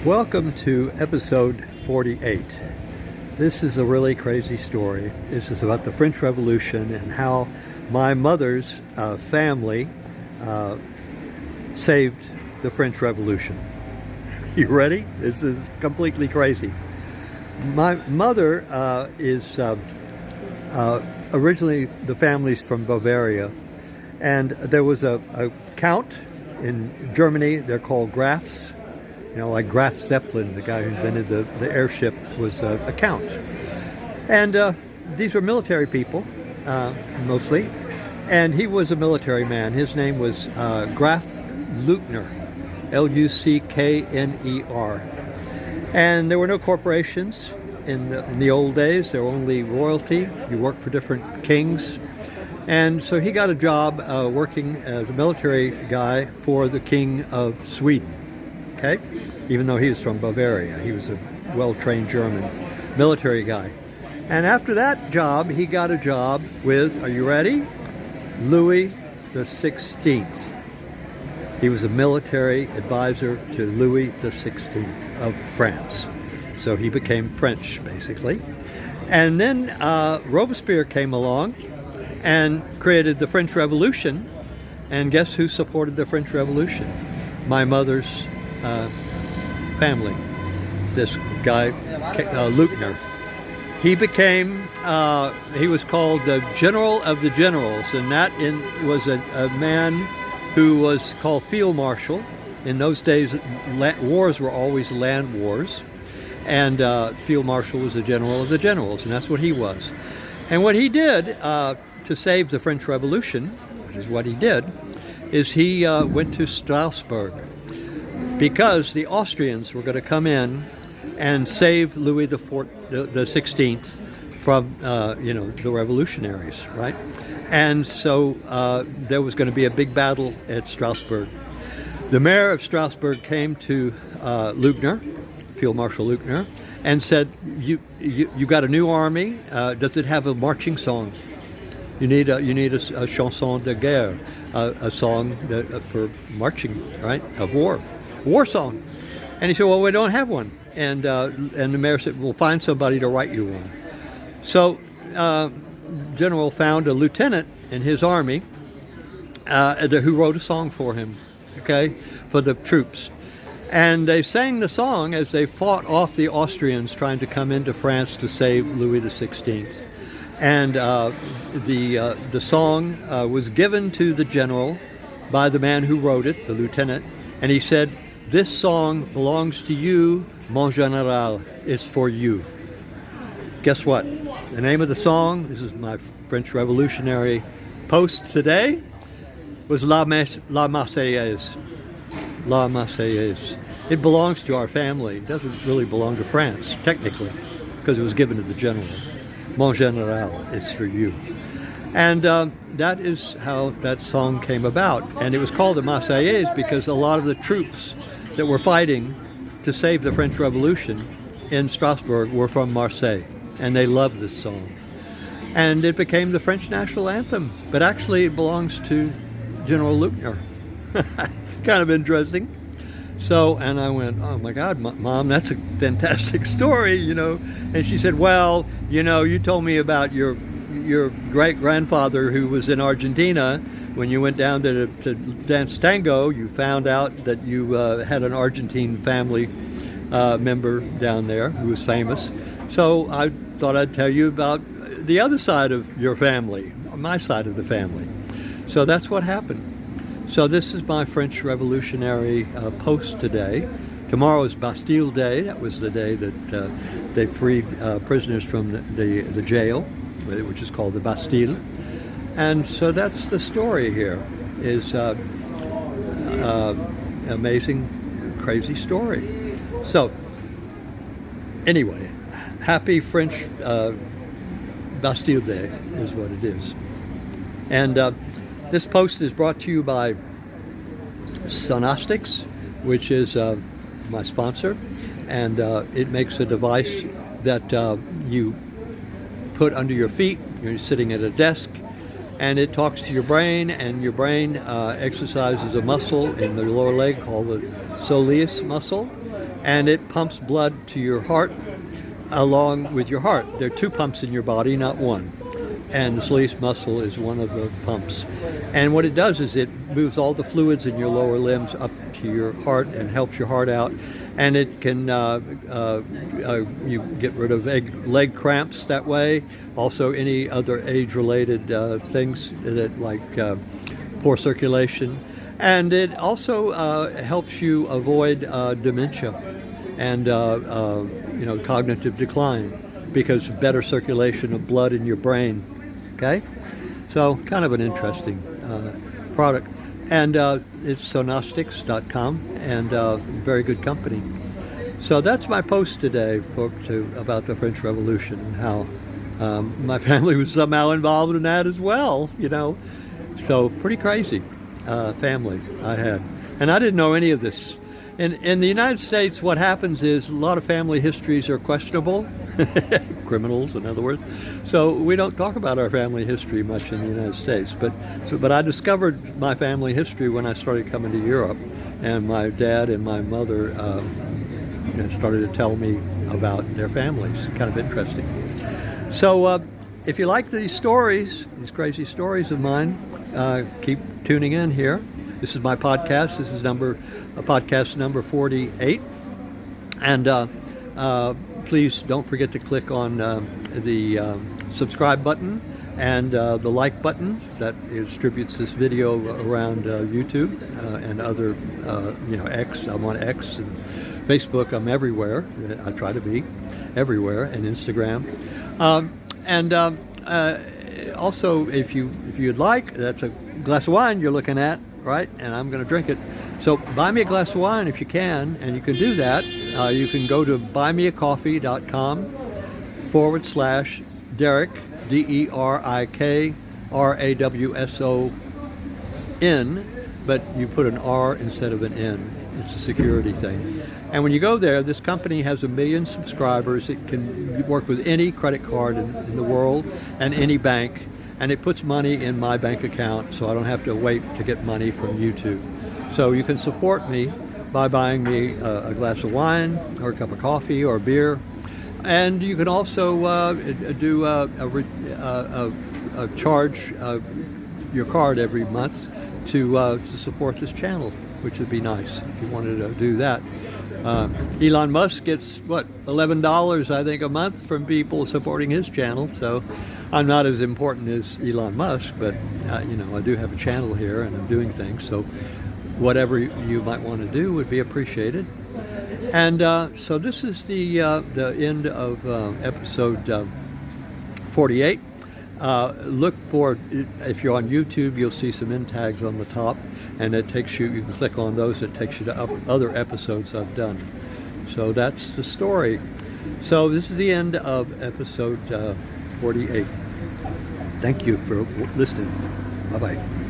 Welcome to episode 48. This is a really crazy story. This is about the French Revolution and how my mother's family saved the French Revolution. You ready? This is completely crazy. My mother is originally, the family's from Bavaria, and there was a count in Germany. They're called Grafs. You know, like Graf Zeppelin, the guy who invented the airship, was a count. And these were military people, mostly. And he was a military man. His name was Graf Luckner, Luckner. And there were no corporations in the old days. There were only royalty. You worked for different kings. And so he got a job working as a military guy for the King of Sweden. Okay? Even though he was from Bavaria. He was a well-trained German military guy. And after that job, he got a job with, are you ready? Louis the 16th. He was a military advisor to Louis the 16th of France. So he became French, basically. And then Robespierre came along and created the French Revolution. And guess who supported the French Revolution? My mother's family, this guy, Luckner. He became, he was called the General of the Generals, and that was a man who was called Field Marshal. In those days, wars were always land wars, and Field Marshal was the General of the Generals, and that's what he was. And what he did to save the French Revolution, which is what he did, is he went to Strasbourg, because the Austrians were going to come in and save Louis the 16th from, the revolutionaries, right? And so there was going to be a big battle at Strasbourg. The mayor of Strasbourg came to Luckner, Field Marshal Luckner, and said, "You got a new army. Does it have a marching song? You need a chanson de guerre, a song for marching, right? Of war song." And he said, "Well, we don't have one." And the mayor said, "We'll find somebody to write you one." So General found a lieutenant in his army who wrote a song for him, okay, for the troops. And they sang the song as they fought off the Austrians trying to come into France to save Louis the 16th. And the song was given to the general by the man who wrote it, the lieutenant, and he said, "This song belongs to you, mon général. It's for you." Guess what? The name of the song, this is my French Revolutionary post today, was La Marseillaise. La Marseillaise. It belongs to our family. It doesn't really belong to France, technically, because it was given to the general. Mon général, it's for you. And that is how that song came about. And it was called the Marseillaise because a lot of the troops that were fighting to save the French Revolution in Strasbourg were from Marseille. And they loved this song. And it became the French national anthem. But actually it belongs to General Luckner. Kind of interesting. So, and I went, "Oh my God, Mom, that's a fantastic story, And she said, "Well, you told me about your great-grandfather who was in Argentina. When you went down to dance tango, you found out that you had an Argentine family member down there who was famous. So I thought I'd tell you about the other side of your family, my side of the family." So that's what happened. So this is my French Revolutionary post today. Tomorrow is Bastille Day. That was the day that they freed prisoners from the jail, which is called the Bastille. And so that's the story here, is amazing, crazy story. So anyway, happy French Bastille Day is what it is. And this post is brought to you by Sonostics, which is my sponsor, and it makes a device that you put under your feet. You're sitting at a desk, and it talks to your brain, and your brain exercises a muscle in the lower leg called the soleus muscle, and it pumps blood to your heart along with your heart. There are 2 pumps in your body, not one. And the soleus muscle is one of the pumps. And what it does is it moves all the fluids in your lower limbs up to your heart and helps your heart out. And it can, you get rid of leg cramps that way. Also any other age-related things that like poor circulation. And it also helps you avoid dementia and cognitive decline, because better circulation of blood in your brain. Okay, so kind of an interesting product, and it's sonostics.com, and very good company. So that's my post today, folks, about the French Revolution and how my family was somehow involved in that as well. So pretty crazy family I had, and I didn't know any of this. In the United States, what happens is a lot of family histories are questionable, criminals, in other words. So we don't talk about our family history much in the United States. But I discovered my family history when I started coming to Europe, and my dad and my mother started to tell me about their families. Kind of interesting. So if you like these stories, these crazy stories of mine, keep tuning in here. This is my podcast. This is podcast number 48. And please don't forget to click on the subscribe button and the like button that distributes this video around YouTube and other, X. I'm on X and Facebook. I'm everywhere. I try to be everywhere, and Instagram. Also, if you'd like, that's a glass of wine you're looking at, right? And I'm going to drink it. So buy me a glass of wine if you can, and you can do that. You can go to buymeacoffee.com/Derek, DERIKRAWSON, but you put an R instead of an N. It's a security thing. And when you go there, this company has 1 million subscribers. It can work with any credit card in the world and any bank. And it puts money in my bank account, so I don't have to wait to get money from YouTube. So you can support me by buying me a glass of wine or a cup of coffee or beer. And you can also do charge your card every month to support this channel, which would be nice if you wanted to do that. Elon Musk gets, $11, I think, a month from people supporting his channel. So I'm not as important as Elon Musk, but I do have a channel here and I'm doing things. So whatever you might want to do would be appreciated. And so this is the end of episode 48. Look for, if you're on YouTube, you'll see some end tags on the top, and it takes you can click on those, it takes you to other episodes I've done. So that's the story. So this is the end of episode 48. Thank you for listening. Bye-bye.